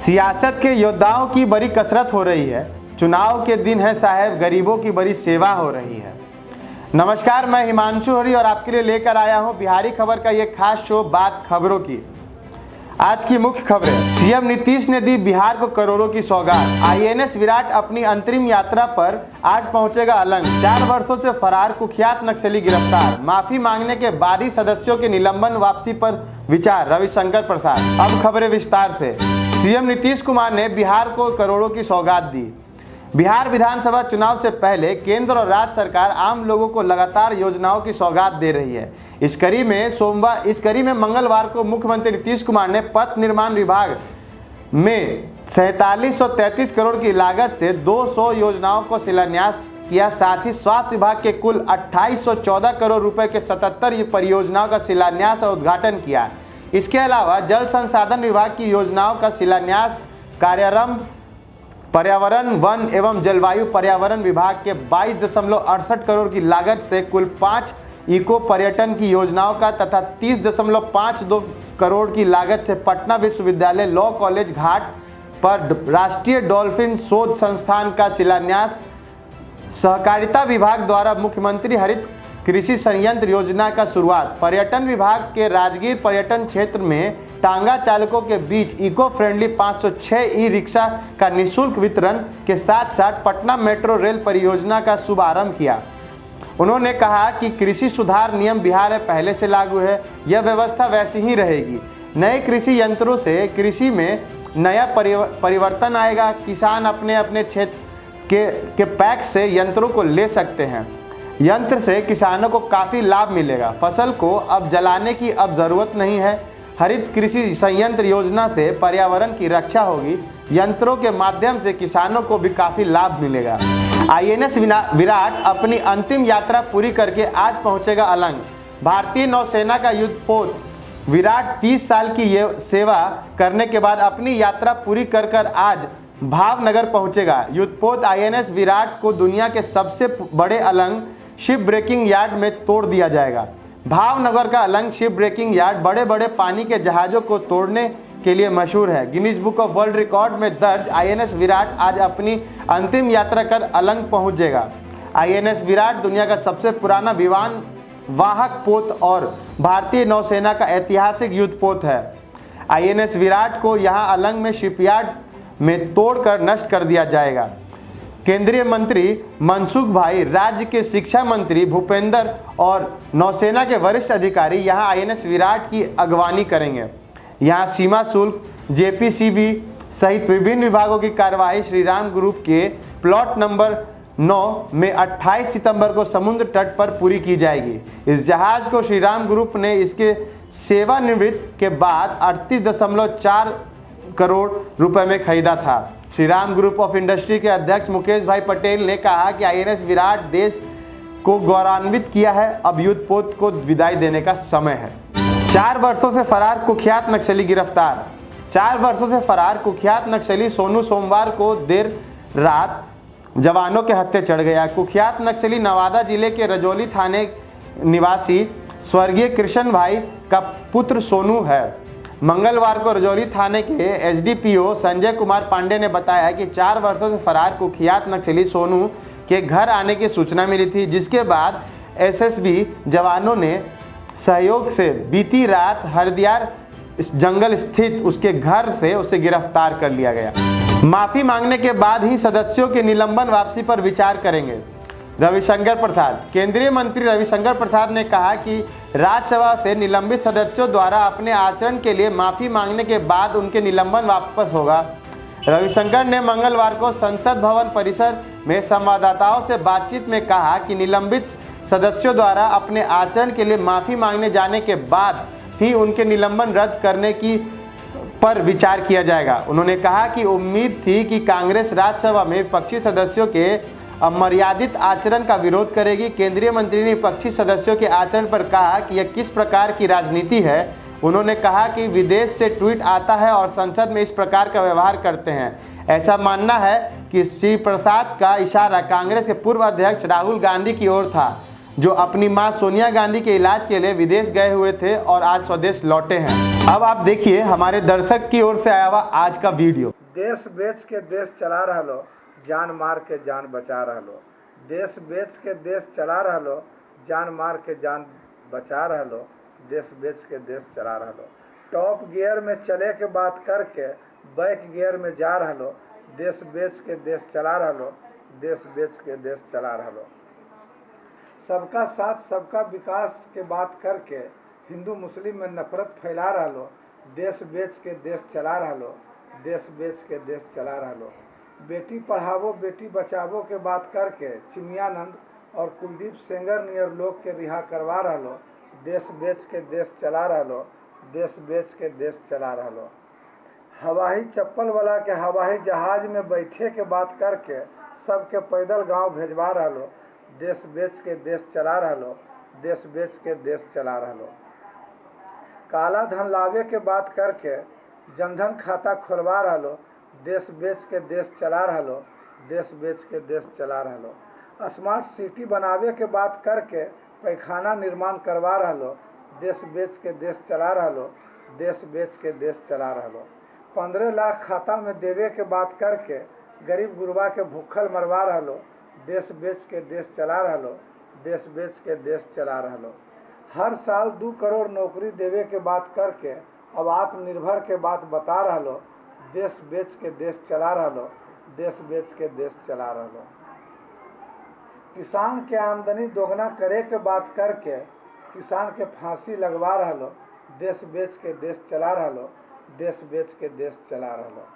सियासत के योद्धाओं की बड़ी कसरत हो रही है। चुनाव के दिन है साहब, गरीबों की बड़ी सेवा हो रही है। नमस्कार, मैं हिमांशु हरी और आपके लिए लेकर आया हूं बिहारी खबर का ये खास शो बात खबरों की। आज की मुख्य खबरें। सीएम नीतीश ने दी बिहार को करोड़ों की सौगात। आईएनएस विराट अपनी अंतरिम यात्रा पर आज पहुंचेगा अलंग। 4 वर्षों से फरार कुख्यात नक्सली गिरफ्तार। माफी मांगने के बाद ही सदस्यों के निलंबन वापसी पर विचार, रविशंकर प्रसाद। अब खबरें विस्तार से। सीएम नीतीश कुमार ने बिहार को करोड़ों की सौगात दी। बिहार विधानसभा चुनाव से पहले केंद्र और राज्य सरकार आम लोगों को लगातार योजनाओं की सौगात दे रही है। इस कड़ी में मंगलवार को मुख्यमंत्री नीतीश कुमार ने पथ निर्माण विभाग में 4733 करोड़ की लागत से 200 योजनाओं को शिलान्यास किया। साथ ही स्वास्थ्य विभाग के कुल 2814 करोड़ रुपए के 77 परियोजनाओं का शिलान्यास और उद्घाटन किया। इसके अलावा जल संसाधन विभाग की योजनाओं का शिलान्यास, कार्यारंभ पर्यावरण, वन एवं जलवायु पर्यावरण विभाग के 22.68 करोड़ की लागत से कुल 5 इको पर्यटन की योजनाओं का तथा 30.52 करोड़ की लागत से पटना विश्वविद्यालय लॉ कॉलेज घाट पर राष्ट्रीय डॉल्फिन शोध संस्थान का शिलान्यास, सहकारिता विभाग द्वारा मुख्यमंत्री हरित कृषि संयंत्र योजना का शुरुआत, पर्यटन विभाग के राजगीर पर्यटन क्षेत्र में टांगा चालकों के बीच इको फ्रेंडली 506 ई रिक्शा का निःशुल्क वितरण के साथ साथ पटना मेट्रो रेल परियोजना का शुभारंभ किया। उन्होंने कहा कि कृषि सुधार नियम बिहार में पहले से लागू है, यह व्यवस्था वैसी ही रहेगी। नए कृषि यंत्रों से कृषि में नया परिवर्तन आएगा। किसान अपने अपने क्षेत्र के पैक्स से यंत्रों को ले सकते हैं। यंत्र से किसानों को काफ़ी लाभ मिलेगा। फसल को अब जलाने की अब ज़रूरत नहीं है। हरित कृषि संयंत्र योजना से पर्यावरण की रक्षा होगी। यंत्रों के माध्यम से किसानों को भी काफ़ी लाभ मिलेगा। आईएनएस विराट अपनी अंतिम यात्रा पूरी करके आज पहुंचेगा अलंग। भारतीय नौसेना का युद्धपोत विराट 30 साल की सेवा करने के बाद अपनी यात्रा पूरी कर आज भावनगर पहुंचेगा। युद्धपोत आईएनएस विराट को दुनिया के सबसे बड़े अलंग शिप ब्रेकिंग यार्ड में तोड़ दिया जाएगा। भावनगर का अलंग शिप ब्रेकिंग यार्ड बड़े बड़े पानी के जहाज़ों को तोड़ने के लिए मशहूर है। Guinness book of world record में दर्ज आईएनएस विराट आज अपनी अंतिम यात्रा कर अलंग पहुंचेगा। आईएनएस विराट दुनिया का सबसे पुराना विमान वाहक पोत और भारतीय नौसेना का ऐतिहासिक युद्धपोत है। आईएनएस विराट को यहां अलंग में शिपयार्ड में तोड़कर नष्ट कर दिया जाएगा। केंद्रीय मंत्री मनसुख भाई, राज्य के शिक्षा मंत्री भूपेंद्र और नौसेना के वरिष्ठ अधिकारी यहां आईएनएस विराट की अगवानी करेंगे। यहां सीमा शुल्क, जेपीसीबी सहित विभिन्न विभागों की कार्यवाही श्रीराम ग्रुप के प्लॉट नंबर 9 में 28 सितंबर को समुद्र तट पर पूरी की जाएगी। इस जहाज को श्रीराम ग्रुप ने इसके सेवानिवृत्ति के बाद 38.4 करोड़ रुपए में खरीदा था। श्रीराम ग्रुप ऑफ इंडस्ट्री के अध्यक्ष मुकेश भाई पटेल ने कहा कि आईएनएस विराट देश को गौरवान्वित किया है। अब युद्धपोत को विदाई देने का समय है। 4 वर्षों से फरार कुख्यात नक्सली गिरफ्तार। 4 वर्षों से फरार कुख्यात नक्सली सोनू सोमवार को देर रात जवानों के हत्थे चढ़ गया। कुख्यात नक्सली नवादा जिले के रजौली थाने निवासी स्वर्गीय कृष्ण भाई का पुत्र सोनू है। मंगलवार को रजौली थाने के एसडीपीओ संजय कुमार पांडे ने बताया कि 4 वर्षों से फरार कुख्यात नक्सली सोनू के घर आने की सूचना मिली थी, जिसके बाद एसएसबी जवानों ने सहयोग से बीती रात हरदियार जंगल स्थित उसके घर से उसे गिरफ्तार कर लिया गया। माफी मांगने के बाद ही सदस्यों के निलंबन वापसी पर विचार करेंगे। रविशंकर प्रसाद। केंद्रीय मंत्री रविशंकर प्रसाद ने कहा कि राज्यसभा से निलंबित सदस्यों द्वारा अपने आचरण के लिए माफी मांगने के बाद उनके निलंबन वापस होगा। रविशंकर ने मंगलवार को संसद भवन परिसर में संवाददाताओं से बातचीत में कहा कि निलंबित सदस्यों द्वारा अपने आचरण के लिए माफी मांगने जाने के बाद ही उनके निलंबन रद्द करने की पर विचार किया जाएगा। उन्होंने कहा कि उम्मीद थी कि कांग्रेस राज्यसभा में विपक्षी सदस्यों के अमर्यादित आचरण का विरोध करेगी। केंद्रीय मंत्री ने विपक्षी सदस्यों के आचरण पर कहा कि यह किस प्रकार की राजनीति है। उन्होंने कहा कि विदेश से ट्वीट आता है और संसद में इस प्रकार का व्यवहार करते हैं। ऐसा मानना है कि श्री प्रसाद का इशारा कांग्रेस के पूर्व अध्यक्ष राहुल गांधी की ओर था। जो अपनी मां सोनिया गांधी के इलाज के लिए विदेश गए हुए थे और आज स्वदेश लौटे हैं। अब आप देखिए हमारे दर्शक की ओर से आया हुआ आज का वीडियो। देश बेच के देश चला रहलो, जान मार के जान बचा रहलो। देश बेच के देश चला रहलो, जान मार के जान बचा रहलो। देश बेच के देश चला रहलो। टॉप गियर में चले के बात करके बैक गियर में जा रहलो। देश बेच के देश चला रहलो, देश बेच के देश चला रहलो। सबका साथ सबका विकास के बात करके हिंदू मुस्लिम में नफरत फैला रहलो। देश बेच के देश चला रहलो, देश बेच के देश चला रहलो। बेटी पढ़ावो बेटी बचावो के बात करके चिमयानंद और कुलदीप सेंगर नियर लोग के रिहा करवा रहलो। देश बेच के देश चला रहलो, देश बेच के देश चला रहलो। हवाई चप्पल वाला के हवाई जहाज में बैठे के बात करके सबके पैदल गांव भेजवा रहलो। देश बेच के देश चला रहलो, देश बेच के देश चला रहलो। काला धन लावे के बात करके जनधन खाता खोलवा रहलो। देश बेच के देश चला रहलो, देश बेच के देश चला रहलो। स्मार्ट सिटी बनावे के बात करके पैखाना निर्माण करवा रहलो। देश बेच के देश चला रहलो, देश बेच के देश चला रहलो। 15 लाख खाता में देवे के बात करके गरीब गुरबा के भूखल मरवा रहलो। देश बेच के देश चला रहलो, देश बेच के देश चला रहलो। हर साल 2 करोड़ नौकरी देवे के बात करके अब आत्मनिर्भर के बात बता रहलो। देश बेच के देश चला रहलो, देश बेच के देश चला रहलो। किसान के आमदनी दोगुना करे के बात करके किसान के फांसी लगवा रहलो। देश बेच के देश चला रहलो, देश बेच के देश चला रहलो।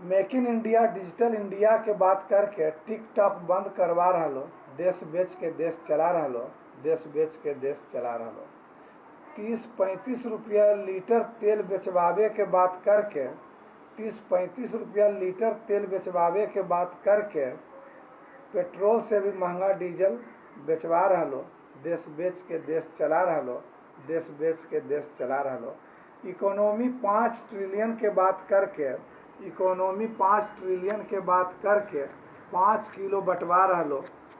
Make in India digital India के बात करके टिकटॉक बंद करवा रहलो। देश बेच के देश चला रहलो, देश बेच के देश चला रहलो। 30-35 रुपया लीटर तेल बेचवावे के बात करके 30-35 रुपया लीटर तेल बेचवावे के बात करके पेट्रोल से भी महंगा डीजल बेचवा रहलो। देश बेच के देश चला रहलो, देश बेच के देश चला रहलो। इकोनॉमी 5 ट्रिलियन के बात करके इकोनॉमी 5 ट्रिलियन के बात करके 5 किलो बंटवा रहलो।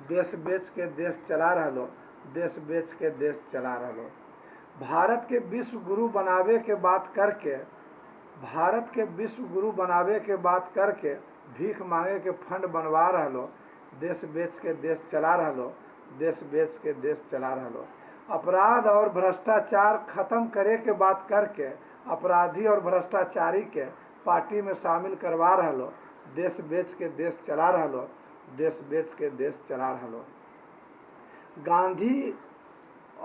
देश बेच के देश चला रहलो, देश बेच के देश चला रहलो। भारत के विश्व गुरु बनावे के बात करके भारत के विश्व गुरु बनावे के बात करके भीख मांगे के फंड बनवा रहलो। देश बेच के देश चला रहलो, देश बेच के देश चला रहलो। अपराध और भ्रष्टाचार खत्म करे के बात करके अपराधी और भ्रष्टाचारी के पार्टी में शामिल करवा रहलो। देश बेच के देश चला रहलो, देश बेच के देश चला रहलो। गांधी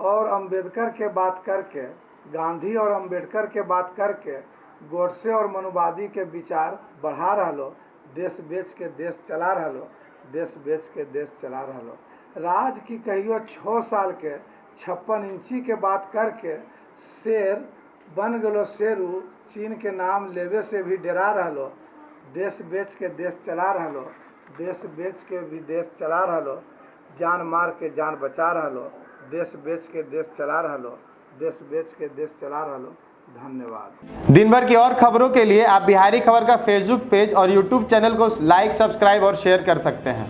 और अंबेडकर के बात करके गांधी और अंबेडकर के बात करके गोडसे और मनुवादी के विचार बढ़ा रहलो। देश बेच के देश चला रहलो, देश बेच के देश चला रहलो। राज की कहियो 6 साल के 56 इंची के बात करके शेर बन गलो शेरू। चीन के नाम लेवे से भी डरा रहलो। देश बेच के देश चला रहलो, देश बेच के भी देश चला रहलो। जान मार के जान बचा रहलो। देश बेच के देश चला रहलो, देश बेच के देश चला रहलो। धन्यवाद। दिन भर की और खबरों के लिए आप बिहारी खबर का फेसबुक पेज और यूट्यूब चैनल को लाइक, सब्सक्राइब और शेयर कर सकते हैं।